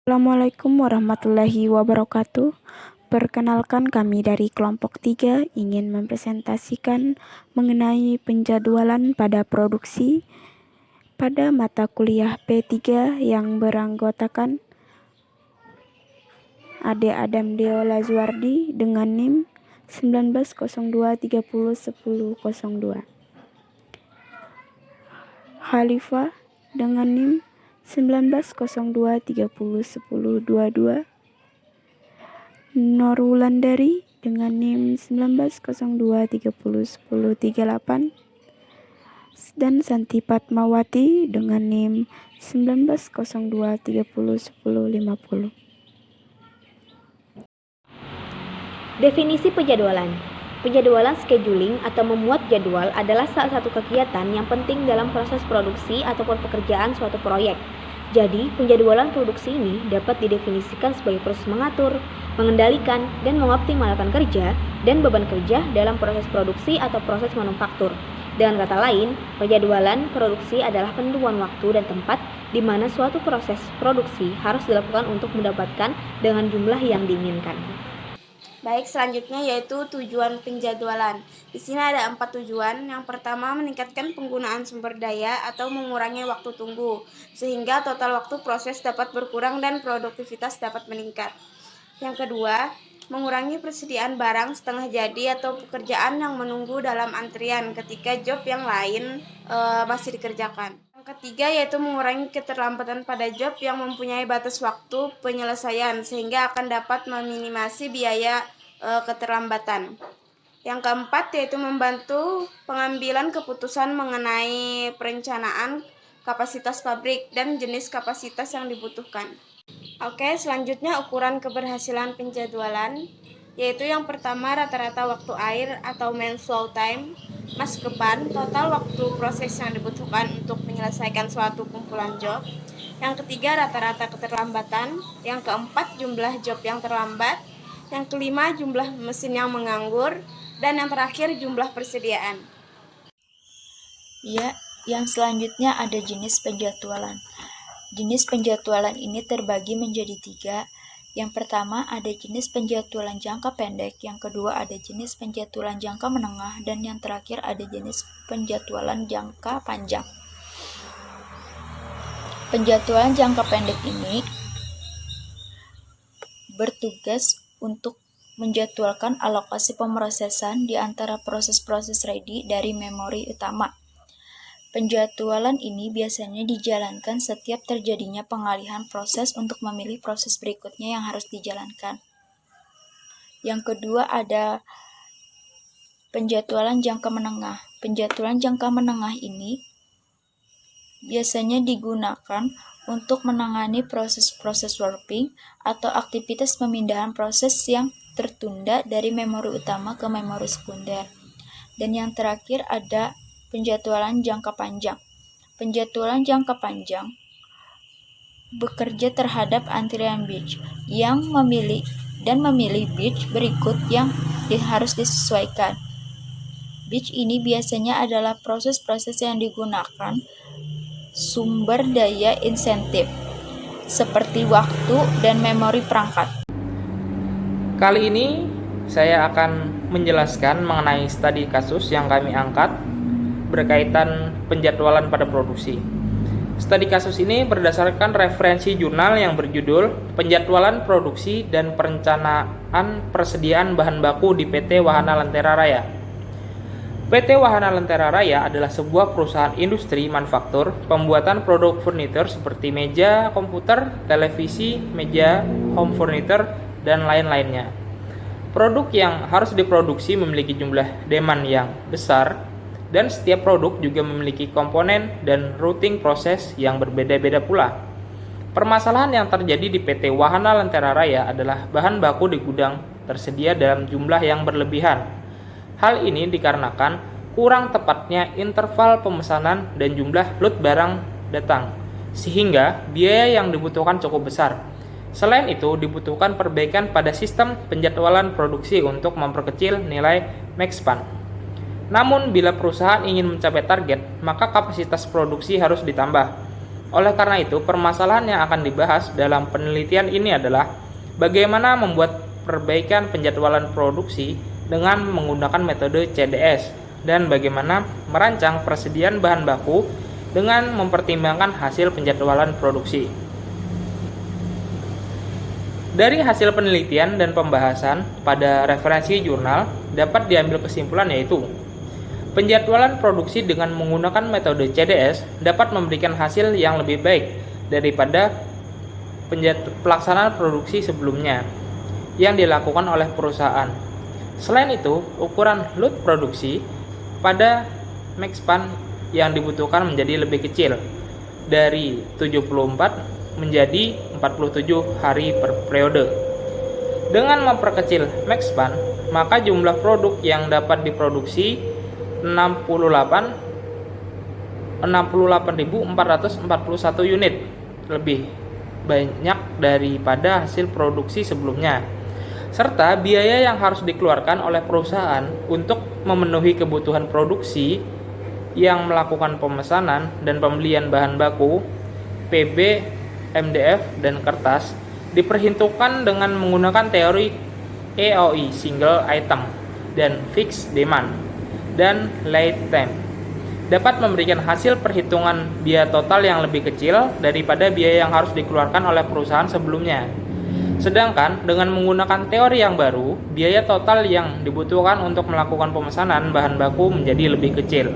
Assalamualaikum warahmatullahi wabarakatuh. Perkenalkan, kami dari kelompok 3 ingin mempresentasikan mengenai penjadwalan pada produksi pada mata kuliah P3 yang beranggotakan Ade Adam Deo Lazuardi dengan NIM 1902301002. Khalifah dengan NIM 1902301022. Norwulandari dengan NIM 1902301038 dan Santi Fatmawati dengan NIM 1902301050. Definisi penjadwalan. Penjadwalan scheduling atau memuat jadwal adalah salah satu kegiatan yang penting dalam proses produksi ataupun pekerjaan suatu proyek. Jadi, penjadwalan produksi ini dapat didefinisikan sebagai proses mengatur, mengendalikan, dan mengoptimalkan kerja dan beban kerja dalam proses produksi atau proses manufaktur. Dengan kata lain, penjadwalan produksi adalah penentuan waktu dan tempat di mana suatu proses produksi harus dilakukan untuk mendapatkan dengan jumlah yang diinginkan. Baik, selanjutnya yaitu tujuan penjadwalan. Di sini ada 4 tujuan. Yang pertama, meningkatkan penggunaan sumber daya atau mengurangi waktu tunggu, sehingga total waktu proses dapat berkurang dan produktivitas dapat meningkat. Yang kedua, mengurangi persediaan barang setengah jadi atau pekerjaan yang menunggu dalam antrian ketika job yang lain masih dikerjakan. Yang ketiga yaitu mengurangi keterlambatan pada job yang mempunyai batas waktu penyelesaian sehingga akan dapat meminimasi biaya keterlambatan. Yang keempat yaitu membantu pengambilan keputusan mengenai perencanaan kapasitas pabrik dan jenis kapasitas yang dibutuhkan. Oke, selanjutnya ukuran keberhasilan penjadwalan, yaitu yang pertama rata-rata waktu air atau main flow time, maskepan, total waktu proses yang dibutuhkan untuk menyelesaikan suatu kumpulan job. Yang ketiga rata-rata keterlambatan, yang keempat jumlah job yang terlambat, yang kelima jumlah mesin yang menganggur, dan yang terakhir jumlah persediaan. Ya, yang selanjutnya ada jenis penjadwalan. Jenis penjadwalan ini terbagi menjadi 3. Yang pertama ada jenis penjadwalan jangka pendek, yang kedua ada jenis penjadwalan jangka menengah, dan yang terakhir ada jenis penjadwalan jangka panjang. Penjadwalan jangka pendek ini bertugas untuk menjadwalkan alokasi pemrosesan di antara proses-proses ready dari memori utama. Penjadwalan ini biasanya dijalankan setiap terjadinya pengalihan proses untuk memilih proses berikutnya yang harus dijalankan. Yang kedua ada penjadwalan jangka menengah. Penjadwalan jangka menengah ini biasanya digunakan untuk menangani proses-proses warping atau aktivitas pemindahan proses yang tertunda dari memori utama ke memori sekunder. Dan yang terakhir ada penjadwalan jangka panjang. Penjadwalan jangka panjang bekerja terhadap antrian batch yang memilih batch berikut yang harus disesuaikan. Batch ini biasanya adalah proses-proses yang digunakan sumber daya insentif seperti waktu dan memori perangkat. Kali ini saya akan menjelaskan mengenai studi kasus yang kami angkat berkaitan penjadwalan pada produksi. Studi kasus ini berdasarkan referensi jurnal yang berjudul Penjadwalan Produksi dan Perencanaan Persediaan Bahan Baku di PT Wahana Lentera Raya. PT Wahana Lentera Raya adalah sebuah perusahaan industri manufaktur pembuatan produk furnitur seperti meja, komputer, televisi, meja, home furniture, dan lain-lainnya. Produk yang harus diproduksi memiliki jumlah demand yang besar, dan setiap produk juga memiliki komponen dan routing proses yang berbeda-beda pula. Permasalahan yang terjadi di PT Wahana Lentera Raya adalah bahan baku di gudang tersedia dalam jumlah yang berlebihan. Hal ini dikarenakan kurang tepatnya interval pemesanan dan jumlah lot barang datang, sehingga biaya yang dibutuhkan cukup besar. Selain itu, dibutuhkan perbaikan pada sistem penjadwalan produksi untuk memperkecil nilai max span. Namun, bila perusahaan ingin mencapai target, maka kapasitas produksi harus ditambah. Oleh karena itu, permasalahan yang akan dibahas dalam penelitian ini adalah bagaimana membuat perbaikan penjadwalan produksi dengan menggunakan metode CDS dan bagaimana merancang persediaan bahan baku dengan mempertimbangkan hasil penjadwalan produksi. Dari hasil penelitian dan pembahasan pada referensi jurnal dapat diambil kesimpulan yaitu penjadwalan produksi dengan menggunakan metode CDS dapat memberikan hasil yang lebih baik daripada pelaksanaan produksi sebelumnya yang dilakukan oleh perusahaan. Selain itu, ukuran load produksi pada Maxpan yang dibutuhkan menjadi lebih kecil dari 74 menjadi 47 hari per periode. Dengan memperkecil Maxpan, maka jumlah produk yang dapat diproduksi 68.441 unit, lebih banyak daripada hasil produksi sebelumnya. Serta biaya yang harus dikeluarkan oleh perusahaan untuk memenuhi kebutuhan produksi yang melakukan pemesanan dan pembelian bahan baku, PB, MDF, dan kertas diperhitungkan dengan menggunakan teori EOI (Single Item) dan Fixed Demand dan Lead Time, dapat memberikan hasil perhitungan biaya total yang lebih kecil daripada biaya yang harus dikeluarkan oleh perusahaan sebelumnya. Sedangkan dengan menggunakan teori yang baru, biaya total yang dibutuhkan untuk melakukan pemesanan bahan baku menjadi lebih kecil.